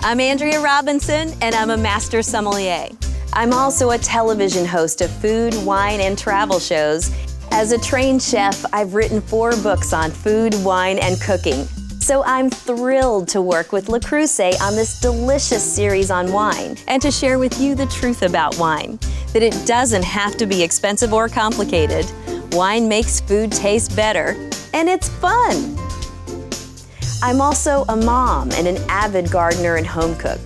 I'm Andrea Robinson, and I'm a master sommelier. I'm also a television host of food, wine, and travel shows. As a trained chef, I've written 4 books on food, wine, and cooking. So I'm thrilled to work with Creuset on this delicious series on wine and to share with you the truth about wine, that it doesn't have to be expensive or complicated. Wine makes food taste better, and it's fun. I'm also a mom and an avid gardener and home cook.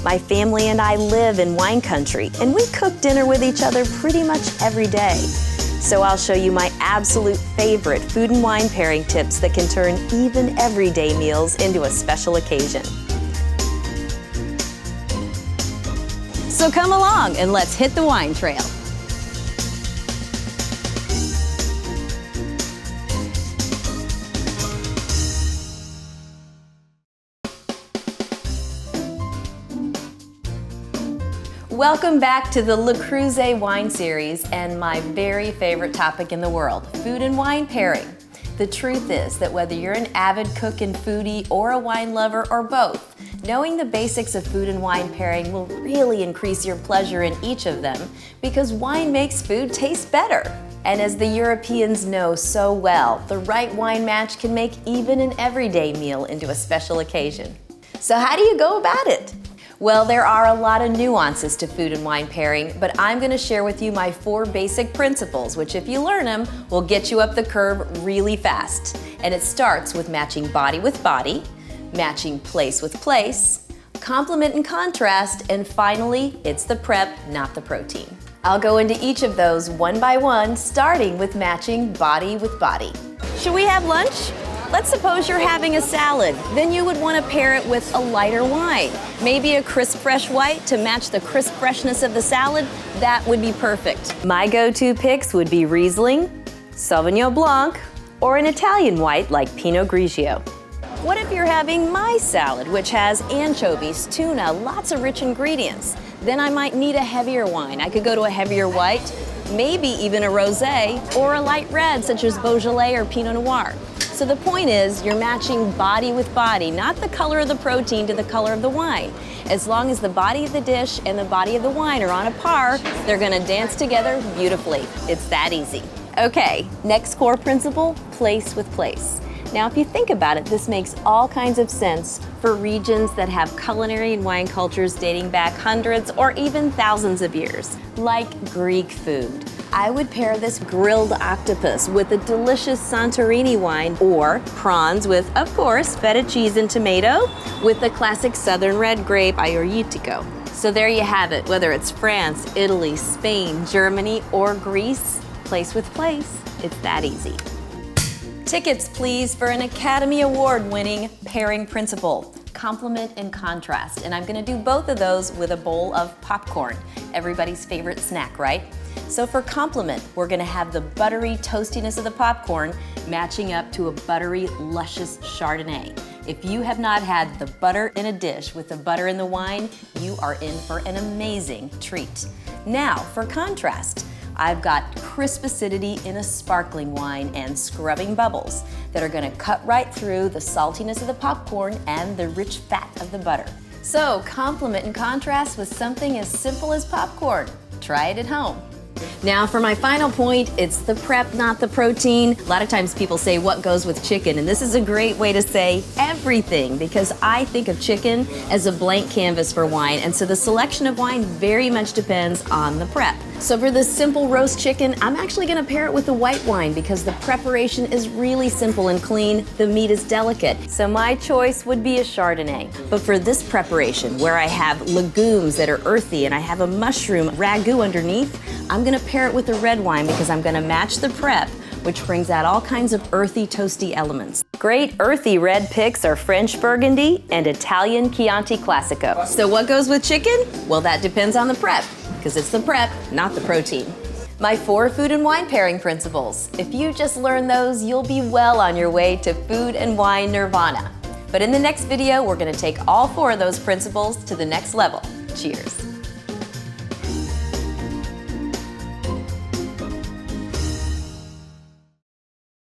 My family and I live in wine country, and we cook dinner with each other pretty much every day. So I'll show you my absolute favorite food and wine pairing tips that can turn even everyday meals into a special occasion. So come along and let's hit the wine trail. Welcome back to the Creuset wine series and my very favorite topic in the world, food and wine pairing. The truth is that whether you're an avid cook and foodie or a wine lover or both, knowing the basics of food and wine pairing will really increase your pleasure in each of them because wine makes food taste better. And as the Europeans know so well, the right wine match can make even an everyday meal into a special occasion. So how do you go about it? Well, there are a lot of nuances to food and wine pairing, but I'm going to share with you my 4 basic principles, which if you learn them, will get you up the curve really fast. And it starts with matching body with body, matching place with place, complement and contrast, and finally, it's the prep, not the protein. I'll go into each of those one by one, starting with matching body with body. Should we have lunch? Let's suppose you're having a salad. Then you would want to pair it with a lighter wine. Maybe a crisp fresh white to match the crisp freshness of the salad. That would be perfect. My go-to picks would be Riesling, Sauvignon Blanc, or an Italian white like Pinot Grigio. What if you're having my salad, which has anchovies, tuna, lots of rich ingredients? Then I might need a heavier wine. I could go to a heavier white, maybe even a rosé, or a light red such as Beaujolais or Pinot Noir. So the point is, you're matching body with body, not the color of the protein to the color of the wine. As long as the body of the dish and the body of the wine are on a par, they're gonna dance together beautifully. It's that easy. Okay, next core principle, place with place. Now, if you think about it, this makes all kinds of sense for regions that have culinary and wine cultures dating back hundreds or even thousands of years, like Greek food. I would pair this grilled octopus with a delicious Santorini wine, or prawns with, of course, feta cheese and tomato, with the classic southern red grape Aioritico. So there you have it, whether it's France, Italy, Spain, Germany, or Greece, place with place, it's that easy. Tickets, please, for an Academy Award-winning pairing principle, complement and contrast. And I'm gonna do both of those with a bowl of popcorn, everybody's favorite snack, right? So for complement, we're gonna have the buttery toastiness of the popcorn matching up to a buttery, luscious Chardonnay. If you have not had the butter in a dish with the butter in the wine, you are in for an amazing treat. Now, for contrast, I've got crisp acidity in a sparkling wine and scrubbing bubbles that are gonna cut right through the saltiness of the popcorn and the rich fat of the butter. So complement and contrast with something as simple as popcorn. Try it at home. Now for my final point, it's the prep, not the protein. A lot of times people say what goes with chicken, and this is a great way to say everything, because I think of chicken as a blank canvas for wine, and so the selection of wine very much depends on the prep. So for this simple roast chicken, I'm actually gonna pair it with the white wine because the preparation is really simple and clean. The meat is delicate. So my choice would be a Chardonnay. But for this preparation, where I have legumes that are earthy and I have a mushroom ragu underneath, I'm gonna pair it with a red wine because I'm gonna match the prep, which brings out all kinds of earthy, toasty elements. Great earthy red picks are French Burgundy and Italian Chianti Classico. So what goes with chicken? Well, that depends on the prep, because it's the prep, not the protein. My 4 food and wine pairing principles. If you just learn those, you'll be well on your way to food and wine nirvana. But in the next video, we're gonna take all 4 of those principles to the next level. Cheers.